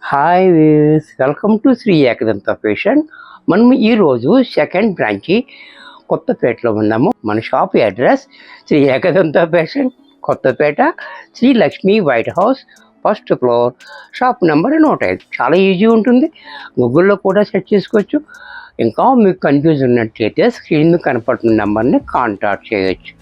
Hi welcome to Shri Ekadanta fashion. మనం ఈరోజు second branch కొత్తపేటలో ఉన్నాము. మన shop address Shri Ekadanta fashion, Kothapeta, Shri Lakshmi white house, first floor, shop number 105. చాలా ఈజీ ఉంటుంది, గూగుల్లో కూడా సెర్చ్ చేసుకోవచ్చు. ఇంకా మీకు కన్ఫ్యూజ్ ఉన్నట్లయితే స్క్రీన్ కనపడుతున్న నెంబర్ని కాంటాక్ట్ చేయవచ్చు.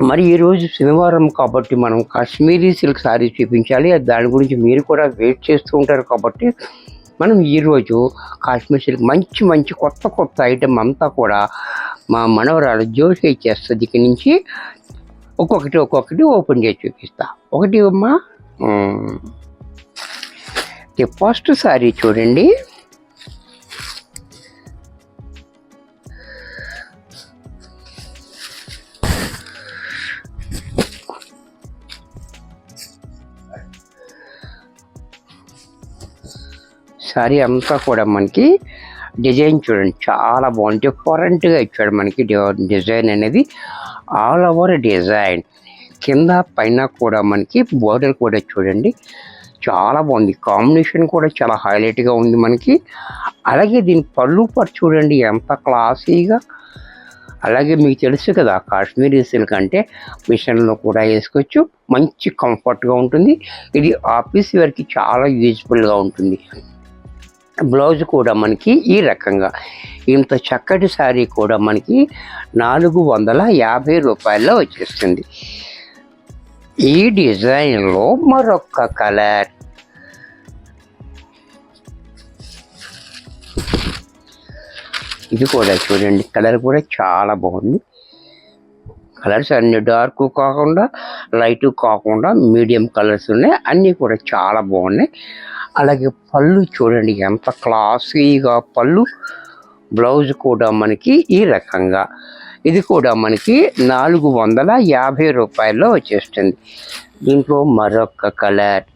మరి ఈరోజు శనివారం కాబట్టి మనం కాశ్మీరీ సిల్క్ శారీస్ చూపించాలి. దాని గురించి మీరు కూడా వెయిట్ చేస్తూ ఉంటారు కాబట్టి మనం ఈరోజు కాశ్మీర్ సిల్క్ మంచి మంచి కొత్త ఐటెం అంతా కూడా మా మనవరాలు జోషి చేస్తుంది. ఇక్కడి నుంచి ఒక్కొక్కటి ఓపెన్ చేసి చూపిస్తా. ఒకటి అమ్మా, ఫస్ట్ శారీ చూడండి. శారీ అంతా కూడా మనకి డిజైన్ చూడండి, చాలా బాగుంది. డిఫరెంట్గా ఇచ్చాడు మనకి డిజైన్ అనేది. ఆల్ ఓవర్ డిజైన్ కింద పైన కూడా మనకి బోర్డర్ కూడా చూడండి, చాలా బాగుంది. కాంబినేషన్ కూడా చాలా హైలైట్గా ఉంది మనకి. అలాగే దీని పళ్ళు చూడండి ఎంత క్లాసీగా. అలాగే మీకు తెలుసు కదా, కాశ్మీరీ సిల్క్ అంటే మిషన్లో కూడా వేసుకోవచ్చు, మంచి కంఫర్ట్గా ఉంటుంది. ఇది ఆఫీస్ వేర్కి చాలా యూజ్ఫుల్గా ఉంటుంది. బ్లౌజ్ కూడా మనకి ఈ రకంగా ఇంత చక్కటి శారీ కూడా మనకి 450 రూపాయల్లో వచ్చేస్తుంది. ఈ డిజైన్లో మరొక కలర్, ఇది కూడా చూడండి, కలర్ కూడా చాలా బాగుంది. కలర్స్ అన్ని డార్క్ కాకుండా లైట్ కాకుండా మీడియం కలర్స్ ఉన్నాయి, అన్నీ కూడా చాలా బాగున్నాయి. అలాగే పళ్ళు చూడండి ఎంత క్లాసీగా పళ్ళు. బ్లౌజ్ కూడా మనకి ఈ రకంగా, ఇది కూడా మనకి 450 రూపాయల్లో వచ్చేస్తుంది. దీంట్లో మరొక కలర్,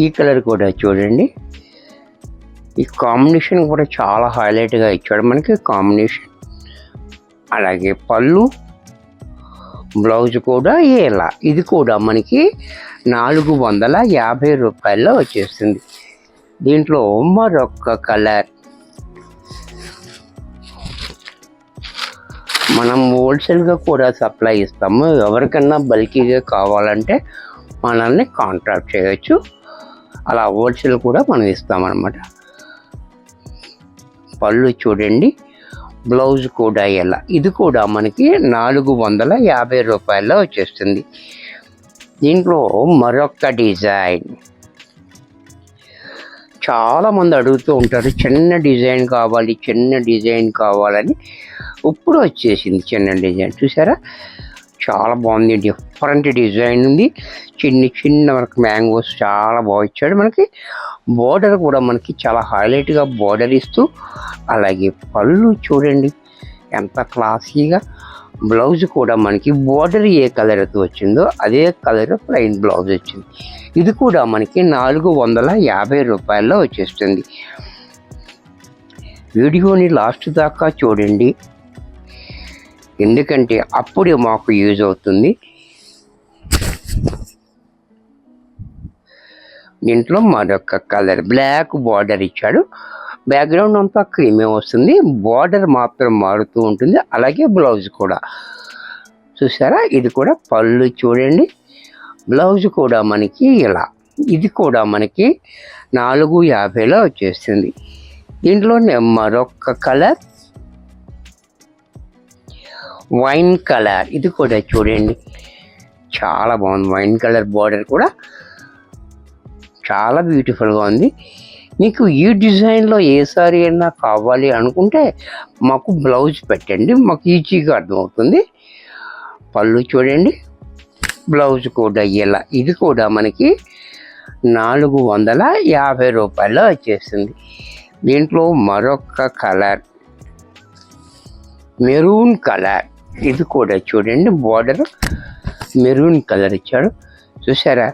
ఈ కలర్ కూడా చూడండి. ఈ కాంబినేషన్ కూడా చాలా హైలైట్గా ఇచ్చాడు మనకి కాంబినేషన్. అలాగే పళ్ళు, బ్లౌజ్ కూడా ఇలా, ఇది కూడా మనకి 450 రూపాయల్లో వచ్చేస్తుంది. దీంట్లో మరొక కలర్, మనం హోల్సేల్గా కూడా సప్లై ఇస్తాము. ఎవరికన్నా బల్కీగా కావాలంటే మనల్ని కాంటాక్ట్ చేయవచ్చు. అలా హోల్సేల్ కూడా మనం ఇస్తామన్నమాట. పళ్ళు చూడండి, బ్లౌజ్ కూడా ఎలా, ఇది కూడా మనకి 450 రూపాయల్లో వచ్చేస్తుంది. దీంట్లో మరొక డిజైన్, చాలామంది అడుగుతూ ఉంటారు చిన్న డిజైన్ కావాలని. ఇప్పుడు వచ్చేసింది చిన్న డిజైన్, చూసారా చాలా బాగుంది. డిఫరెంట్ డిజైన్ ఉంది, చిన్న వరకు మ్యాంగోస్ చాలా బాగా ఇచ్చాడు మనకి. బోర్డర్ కూడా మనకి చాలా హైలైట్గా బోర్డర్ ఇస్తూ, అలాగే పళ్ళు చూడండి ఎంత క్లాసీగా. బ్లౌజ్ కూడా మనకి బోర్డర్ ఏ కలర్తో వచ్చిందో అదే కలర్ ప్లెయిన్ బ్లౌజ్ వచ్చింది. ఇది కూడా మనకి 450 రూపాయల్లో వచ్చేస్తుంది. వీడియోని లాస్ట్ దాకా చూడండి, ఎందుకంటే అప్పుడే మాకు యూజ్ అవుతుంది. దీంట్లో మరొక కలర్, బ్లాక్ బార్డర్ ఇచ్చాడు. బ్యాక్గ్రౌండ్ అంతా క్రీమే వస్తుంది, బార్డర్ మాత్రం మారుతూ ఉంటుంది. అలాగే బ్లౌజ్ కూడా చూసారా, ఇది కూడా పళ్ళు చూడండి. బ్లౌజ్ కూడా మనకి ఇలా, ఇది కూడా మనకి 450లో వచ్చేస్తుంది. దీంట్లోనే మరొక కలర్, వైన్ కలర్, ఇది కూడా చూడండి చాలా బాగుంది. వైన్ కలర్ బార్డర్ కూడా చాలా బ్యూటిఫుల్గా ఉంది. మీకు ఈ డిజైన్లో ఏ సారీ అయినా కావాలి అనుకుంటే మాకు బ్లౌజ్ పెట్టండి, మాకు ఈజీగా అర్థమవుతుంది. పళ్ళు చూడండి, బ్లౌజ్ కూడా ఇలా, ఇది కూడా మనకి 450 రూపాయల్లో వచ్చేస్తుంది. దీంట్లో మరొక కలర్, మెరూన్ కలర్, ఇది కూడా చూడండి బార్డర్ మెరూన్ కలర్ ఇచ్చాడు. చూసారా,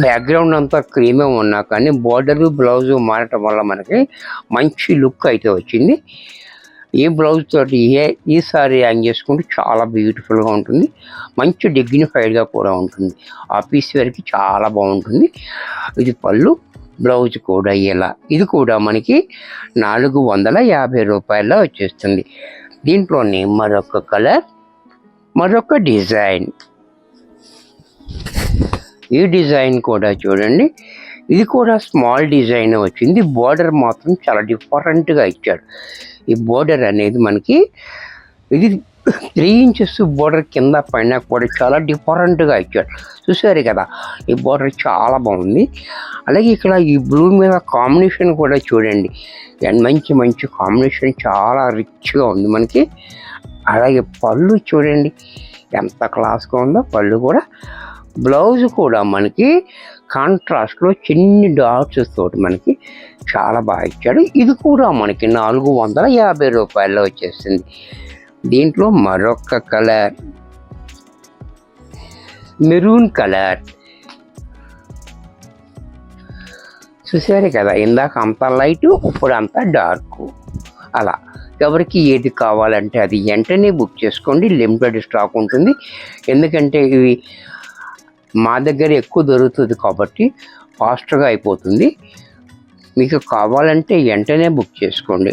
బ్యాక్గ్రౌండ్ అంతా క్రీమే ఉన్నా కానీ బార్డర్ బ్లౌజ్ మారటం వల్ల మనకి మంచి లుక్ అయితే వచ్చింది. ఈ బ్లౌజ్ తోటి ఈ సారీ హ్యాంగ్ చేసుకుంటే చాలా బ్యూటిఫుల్గా ఉంటుంది, మంచి డిగ్నిఫైడ్గా కూడా ఉంటుంది. ఆఫీస్ వేర్కి చాలా బాగుంటుంది. ఇది పళ్ళు, బ్లౌజ్ కూడా ఇలా. ఇది కూడా మనకి 450 రూపాయల్లో వచ్చేస్తుంది. దీంట్లోనే మరొక కలర్, మరొక డిజైన్. ఈ డిజైన్ కూడా చూడండి, ఇది కూడా స్మాల్ డిజైన్ వచ్చింది. బోర్డర్ మాత్రం చాలా డిఫరెంట్గా ఇచ్చాడు. ఈ బోర్డర్ అనేది మనకి ఇది 3 ఇంచెస్ బోర్డర్ కింద పైన కూడా చాలా డిఫరెంట్గా ఇచ్చాడు. చూసారు కదా, ఈ బోర్డర్ చాలా బాగుంది. అలాగే ఇక్కడ ఈ బ్లూ మీద కాంబినేషన్ కూడా చూడండి, మంచి మంచి కాంబినేషన్, చాలా రిచ్గా ఉంది మనకి. అలాగే పళ్ళు చూడండి ఎంత క్లాస్గా ఉందో పళ్ళు కూడా. బ్లౌజ్ కూడా మనకి కాంట్రాస్ట్లో చిన్ని డాట్స్ తోటి మనకి చాలా బాగా ఇచ్చాడు. ఇది కూడా మనకి 450 రూపాయల్లో వచ్చేస్తుంది. దీంట్లో మరొక కలర్, మెరూన్ కలర్. చూసారు కదా, ఇందాక అంత లైట్, ఇప్పుడు అంత డార్క్. అలా ఎవరికి ఏది కావాలంటే అది వెంటనే బుక్ చేసుకోండి, లిమిటెడ్ స్టాక్ ఉంటుంది. ఎందుకంటే ఇవి మా దగ్గర ఎక్కువ దొరుకుతుంది కాబట్టి ఫాస్ట్గా అయిపోతుంది. మీకు కావాలంటే వెంటనే బుక్ చేసుకోండి,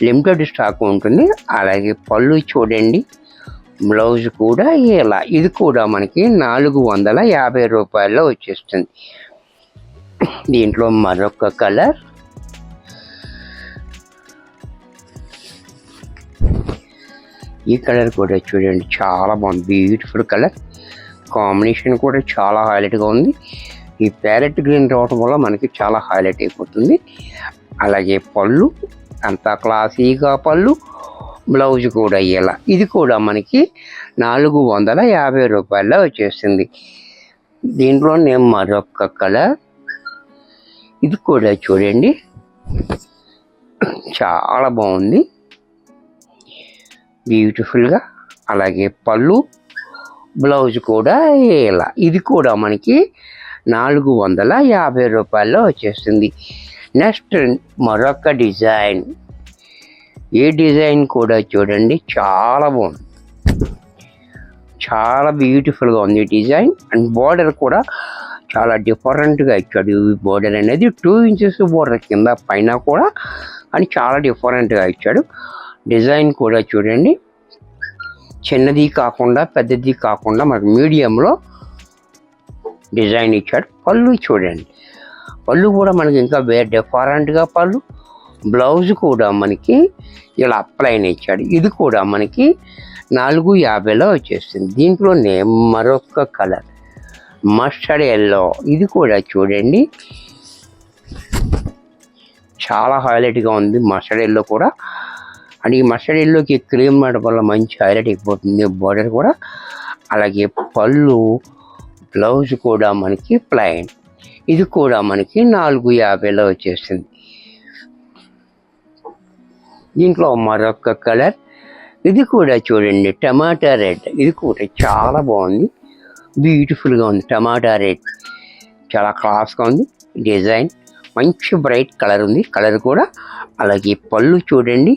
లిమిటెడ్ స్టాక్ ఉంటుంది. అలాగే పళ్ళు చూడండి, బ్లౌజ్ కూడా ఇలా. ఇది కూడా మనకి 450 రూపాయల్లో వచ్చేస్తుంది. దీంట్లో మరొక కలర్, ఈ కలర్ కూడా చూడండి చాలా బాగుంది, బ్యూటిఫుల్ కలర్. కాంబినేషన్ కూడా చాలా హైలైట్గా ఉంది. ఈ ప్యారెట్ గ్రీన్ రావడం వల్ల మనకి చాలా హైలైట్ అయిపోతుంది. అలాగే పళ్ళు అంతా క్లాసీగా పళ్ళు, బ్లౌజ్ కూడా ఇలా. ఇది కూడా మనకి 450 రూపాయల్లో వచ్చేస్తుంది. దీంట్లో నేను మరొక కలర్, ఇది కూడా చూడండి చాలా బాగుంది, బ్యూటిఫుల్గా. అలాగే పళ్ళు, బ్లౌజ్ కూడా ఇలా. ఇది కూడా మనకి 450 రూపాయల్లో వచ్చేస్తుంది. నెక్స్ట్ మరొక డిజైన్. ఈ డిజైన్ కూడా చూడండి చాలా బాగుంది, చాలా బ్యూటిఫుల్గా ఉంది ఈ డిజైన్. అండ్ బోర్డర్ కూడా చాలా డిఫరెంట్గా ఇచ్చాడు. ఈ బోర్డర్ అనేది 2 ఇంచెస్ బోర్డర్ కింద పైన కూడా, అని చాలా డిఫరెంట్గా ఇచ్చాడు. డిజైన్ కూడా చూడండి, చిన్నది కాకుండా పెద్దది కాకుండా మనకు మీడియంలో డిజైన్ ఇచ్చాడు. పళ్ళు చూడండి, పళ్ళు కూడా మనకి ఇంకా వేరే డిఫరెంట్గా పళ్ళు. బ్లౌజ్ కూడా మనకి ఇలా ప్లైన్ ఇచ్చాడు. ఇది కూడా మనకి 450లో వచ్చేస్తుంది. దీంట్లోనే మరొక కలర్, మస్టర్డ్ ఎల్లో. ఇది కూడా చూడండి చాలా హైలైట్గా ఉంది మస్టర్డ్ ఎల్లో కూడా. అండ్ ఈ మస్టర్డ్ ఎల్లోకి క్రీమ్ వాడడం వల్ల మంచి హైలైట్ అయిపోతుంది బోర్డర్ కూడా. అలాగే పళ్ళు, బ్లౌజ్ కూడా మనకి ప్లైన్. ఇది కూడా మనకి 450లో వచ్చేస్తుంది. దీంట్లో మరొక కలర్, ఇది కూడా చూడండి టమాటా రెడ్. ఇది కూడా చాలా బాగుంది, బ్యూటిఫుల్గా ఉంది. టమాటా రెడ్ చాలా క్లాస్గా ఉంది. డిజైన్ మంచి బ్రైట్ కలర్ ఉంది, కలర్ కూడా. అలాగే పళ్ళు చూడండి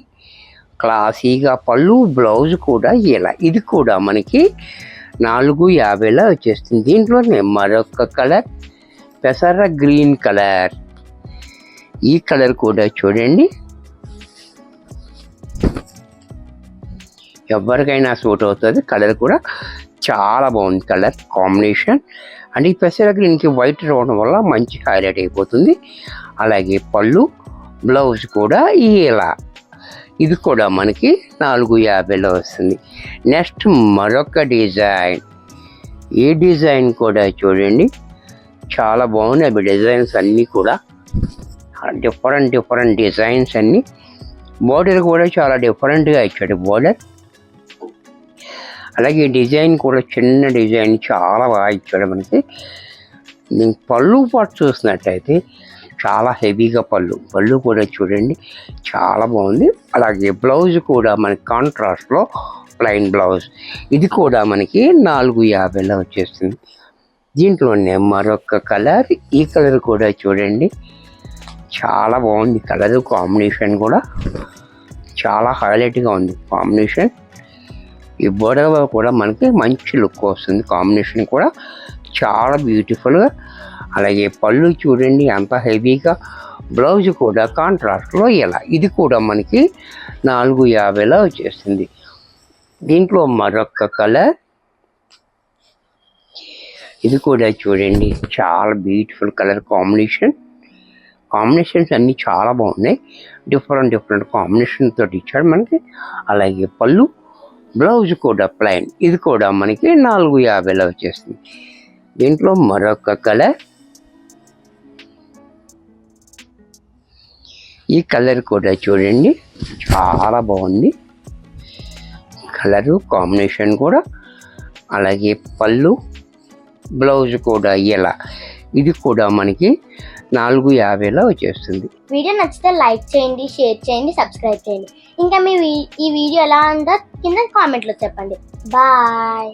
క్లాసీగా పళ్ళు, బ్లౌజ్ కూడా ఇలా. ఇది కూడా మనకి 450లో వచ్చేస్తుంది. దీంట్లోనే మరొక కలర్, పెసర గ్రీన్ కలర్. ఈ కలర్ కూడా చూడండి ఎవరికైనా సూట్ అవుతుంది. కలర్ కూడా చాలా బాగుంది, కలర్ కాంబినేషన్. అండ్ ఈ పెసర గ్రీన్కి వైట్ రావడం వల్ల మంచి హైలైట్ అయిపోతుంది. అలాగే పళ్ళు, బ్లౌజ్ కూడా ఇలా. ఇది కూడా మనకి 450లో వస్తుంది. నెక్స్ట్ మరొక డిజైన్. ఈ డిజైన్ కూడా చూడండి చాలా బాగున్నాయి. అవి డిజైన్స్ అన్నీ కూడా డిఫరెంట్ డిజైన్స్ అన్నీ. బోర్డర్ కూడా చాలా డిఫరెంట్గా ఇచ్చాడు బోర్డర్. అలాగే డిజైన్ కూడా చిన్న డిజైన్ చాలా బాగా ఇచ్చాడు మనకి. దీనికి పళ్ళు పాటు చూసినట్టయితే చాలా హెవీగా పళ్ళు కూడా చూడండి చాలా బాగుంది. అలాగే బ్లౌజ్ కూడా మనకి కాంట్రాస్ట్లో ప్లెయిన్ బ్లౌజ్. ఇది కూడా మనకి 450లో వచ్చేస్తుంది. దీంట్లోనే మరొక కలర్, ఈ కలర్ కూడా చూడండి చాలా బాగుంది. కలర్ కాంబినేషన్ కూడా చాలా హైలైట్గా ఉంది కాంబినేషన్. ఈ బోర్డర్ కూడా మనకి మంచి లుక్ వస్తుంది, కాంబినేషన్ కూడా చాలా బ్యూటిఫుల్గా. అలాగే పళ్ళు చూడండి అంత హెవీగా, బ్లౌజ్ కూడా కాంట్రాస్ట్లో ఇలా. ఇది కూడా మనకి 450లో వచ్చేస్తుంది. దీంట్లో మరొక కలర్, ఇది కూడా చూడండి చాలా బ్యూటిఫుల్ కలర్ కాంబినేషన్స్ అన్నీ చాలా బాగున్నాయి. డిఫరెంట్ కాంబినేషన్ తోటి ఇచ్చాడు మనకి. అలాగే పళ్ళు, బ్లౌజ్ కూడా ప్లెయిన్. ఇది కూడా మనకి 450లో వచ్చేస్తుంది. దీంట్లో మరొక కలర్, ఈ కలర్ కూడా చూడండి చాలా బాగుంది కలరు, కాంబినేషన్ కూడా. అలాగే పళ్ళు, బ్లౌజ్ కూడా ఇలా. ఇది కూడా మనకి 450లో వచ్చేస్తుంది. వీడియో నచ్చితే లైక్ చేయండి, షేర్ చేయండి, సబ్స్క్రైబ్ చేయండి. ఇంకా మీ ఈ వీడియో ఎలా ఉందో కింద కామెంట్లో చెప్పండి. బాయ్.